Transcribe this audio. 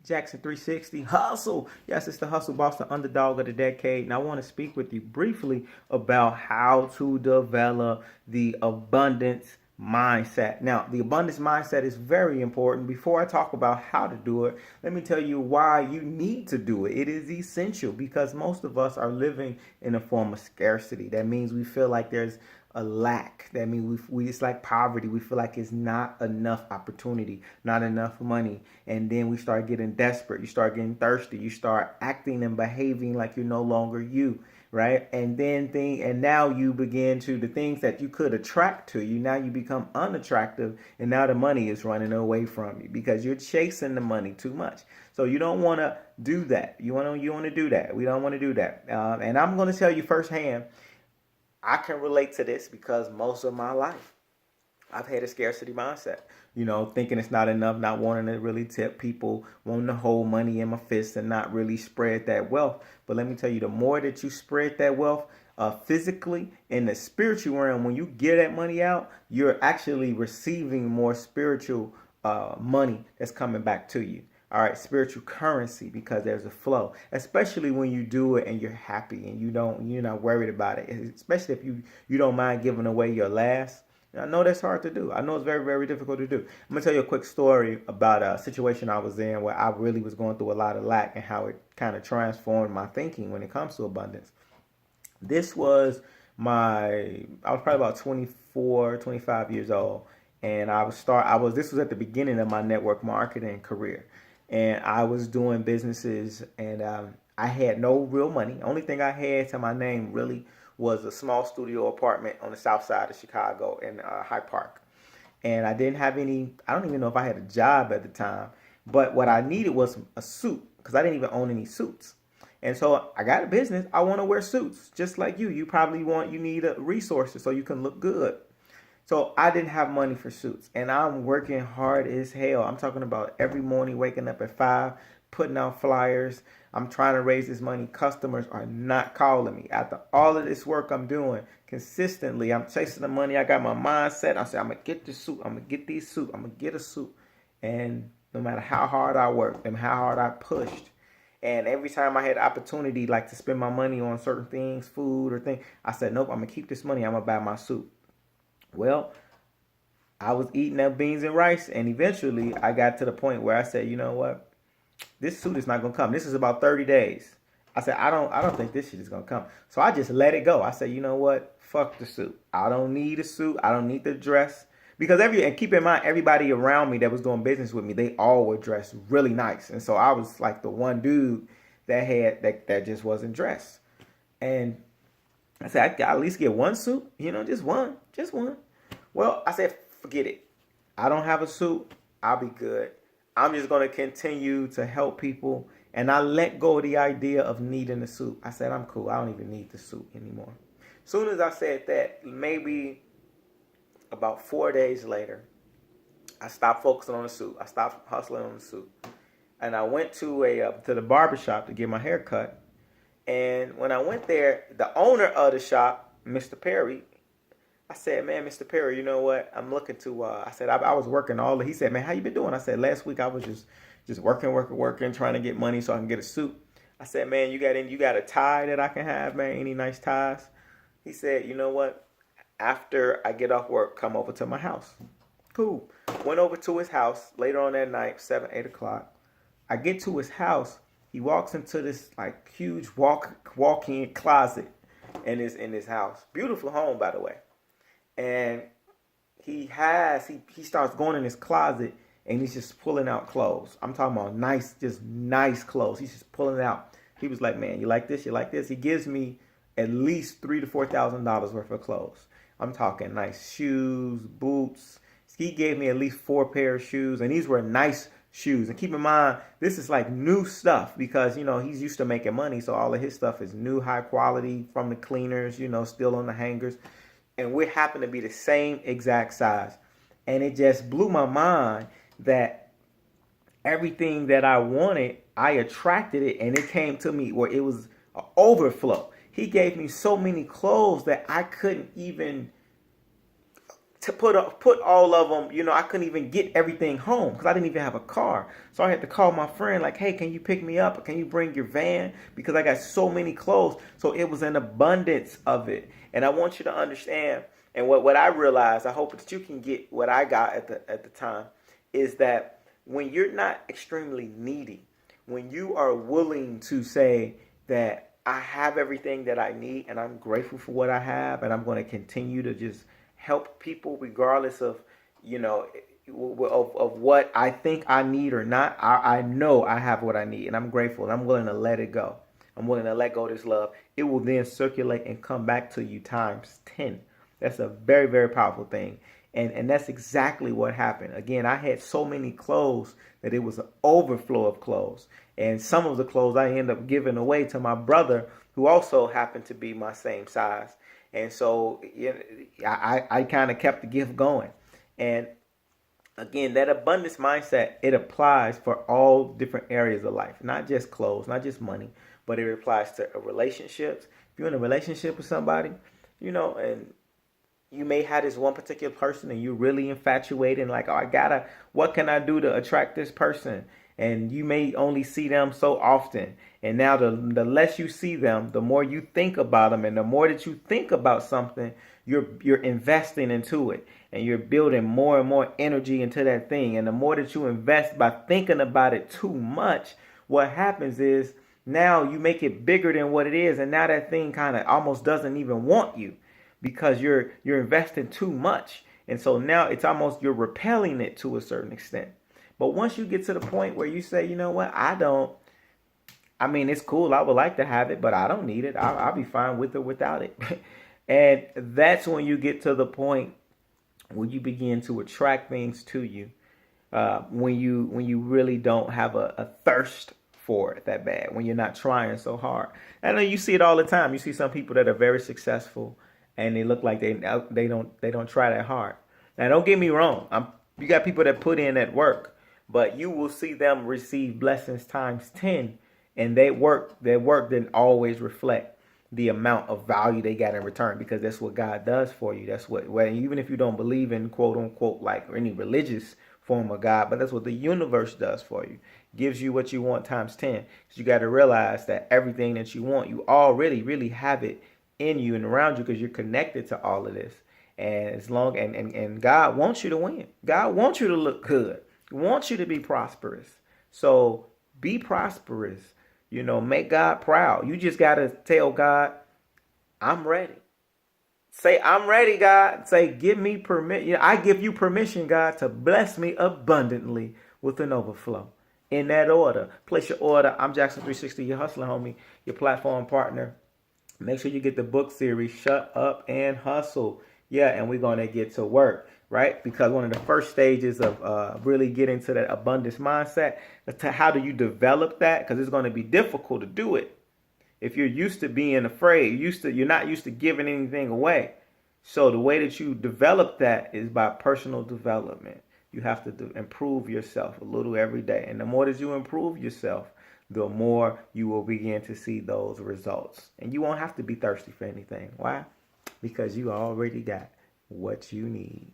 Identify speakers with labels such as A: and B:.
A: Jackson 360. Hustle. Yes, it's the Hustle Boss, the underdog of the decade. And I want to speak with you briefly about how to develop the abundance mindset. Now, the abundance mindset is very important. Before I talk about how to do it, let me tell you why you need to do it. It is essential because most of us are living in a form of scarcity. That means we feel like there's a lack. That means we it's like poverty. We feel like it's not enough opportunity, not enough money. And then we start getting desperate. You start getting thirsty. You start acting and behaving like you're no longer you. Right. And now you begin to the things that you could attract to you. Now you become unattractive. And now the money is running away from you because you're chasing the money too much. So you don't want to do that. You want to do that. We don't want to do that. And I'm going to tell you firsthand, I can relate to this because most of my life I've had a scarcity mindset, thinking it's not enough, not wanting to really tip people, wanting to hold money in my fist and not really spread that wealth. But let me tell you, the more that you spread that wealth physically in the spiritual realm, when you get that money out, you're actually receiving more spiritual money that's coming back to you. All right, spiritual currency, because there's a flow, especially when you do it and you're happy and you're not worried about it. Especially if you don't mind giving away your last. I know that's hard to do. I know it's very, very difficult to do. I'm gonna tell you a quick story about a situation I was in where I really was going through a lot of lack and how it kind of transformed my thinking when it comes to abundance. This was I was probably about 24, 25 years old, and this was at the beginning of my network marketing career. And I was doing businesses, and I had no real money. Only thing I had to my name really was a small studio apartment on the south side of Chicago in Hyde Park. And I didn't have I don't even know if I had a job at the time, but what I needed was a suit because I didn't even own any suits. And so I got a business. I want to wear suits just like you. You need resources so you can look good. So I didn't have money for suits, and I'm working hard as hell. I'm talking about every morning waking up at 5, putting out flyers. I'm trying to raise this money. Customers are not calling me. After all of this work I'm doing consistently, I'm chasing the money. I got my mindset. I say, I'm going to get this suit. I'm going to get these suits. I'm going to get a suit. And no matter how hard I worked and how hard I pushed, and every time I had opportunity like to spend my money on certain things, food or things, I said, nope, I'm going to keep this money. I'm going to buy my suit. Well, I was eating up beans and rice, and eventually I got to the point where I said, you know what? This suit is not going to come. This is about 30 days. I said, I don't think this shit is going to come. So I just let it go. I said, you know what? Fuck the suit. I don't need a suit. I don't need the dress. Because and keep in mind, everybody around me that was doing business with me, they all were dressed really nice. And so I was like the one dude that just wasn't dressed. And I said, I got at least get one suit, just one. Well, I said, forget it. I don't have a suit. I'll be good. I'm just going to continue to help people. And I let go of the idea of needing a suit. I said, I'm cool. I don't even need the suit anymore. As soon as I said that, maybe about 4 days later, I stopped focusing on the suit. I stopped hustling on the suit. And I went to the barbershop to get my hair cut. And when I went there, the owner of the shop, Mr. Perry, I said, man, Mr. Perry, you know what? I'm looking to, I said, I was working he said, man, how you been doing? I said, last week I was just working, trying to get money so I can get a suit. I said, man, you got a tie that I can have, man? Any nice ties? He said, you know what? After I get off work, come over to my house. Cool. Went over to his house later on that night, 7, 8 o'clock. I get to his house. He walks into this like huge walk-in closet in his house. Beautiful home, by the way. And he starts going in his closet and he's just pulling out clothes. I'm talking about nice clothes. He's just pulling it out. He was like, man, you like this? You like this? He gives me at least $3,000 to $4,000 worth of clothes. I'm talking nice shoes, boots. He gave me at least 4 pair of shoes, and these were nice shoes. And keep in mind, this is like new stuff because, he's used to making money. So all of his stuff is new, high quality from the cleaners, still on the hangers. And we happen to be the same exact size. And it just blew my mind that everything that I wanted, I attracted it, and it came to me where it was an overflow. He gave me so many clothes that I couldn't even to put all of them. I couldn't even get everything home because I didn't even have a car. So I had to call my friend like, hey, can you pick me up? Or can you bring your van? Because I got so many clothes. So it was an abundance of it. And I want you to understand, and what I realized, I hope that you can get what I got at the time, is that when you're not extremely needy, when you are willing to say that I have everything that I need and I'm grateful for what I have and I'm going to continue to just help people regardless of, of what I think I need or not. I know I have what I need and I'm grateful and I'm willing to let it go. I'm willing to let go of this love. It will then circulate and come back to you times 10. That's a very, very powerful thing. And that's exactly what happened. Again, I had so many clothes that it was an overflow of clothes. And some of the clothes I ended up giving away to my brother, who also happened to be my same size. And so I kind of kept the gift going. And again, that abundance mindset, it applies for all different areas of life, not just clothes, not just money, but it applies to relationships. If you're in a relationship with somebody, and you may have this one particular person and you're really infatuated and like, oh, what can I do to attract this person? And you may only see them so often. And now the less you see them, the more you think about them. And the more that you think about something, you're investing into it. And you're building more and more energy into that thing. And the more that you invest by thinking about it too much, what happens is now you make it bigger than what it is. And now that thing kind of almost doesn't even want you, because you're investing too much. And so now it's almost you're repelling it to a certain extent. But once you get to the point where you say, you know what, it's cool. I would like to have it, but I don't need it. I'll be fine with or without it. And that's when you get to the point where you begin to attract things to you. When you really don't have a thirst for it that bad, when you're not trying so hard. I know you see it all the time. You see some people that are very successful and they look like they don't try that hard. Now, don't get me wrong. You got people that put in that work, but you will see them receive blessings times 10, and their work didn't always reflect the amount of value they got in return, because that's what God does for you. That's even if you don't believe in quote unquote like any religious form of God, but that's what the universe does for you. Gives you what you want times 10. Because you got to realize that everything that you want, you already really have it in you and around you, because you're connected to all of this. And as long and God wants you to win. God wants you to look good. He wants you to be prosperous. So be prosperous. Make God proud. You just got to tell God, I'm ready. Say, I'm ready, God. Say, give me permission. I give you permission, God, to bless me abundantly with an overflow. In that order. Place your order. I'm Jackson 360, your hustler homie, your platform partner. Make sure you get the book series, Shut Up and Hustle. Yeah, and we're going to get to work, right? Because one of the first stages of really getting to that abundance mindset, to how do you develop that? Because it's going to be difficult to do it. If you're used to being afraid, you're not used to giving anything away. So the way that you develop that is by personal development. You have to improve yourself a little every day. And the more that you improve yourself, the more you will begin to see those results. And you won't have to be thirsty for anything. Why? Because you already got what you need.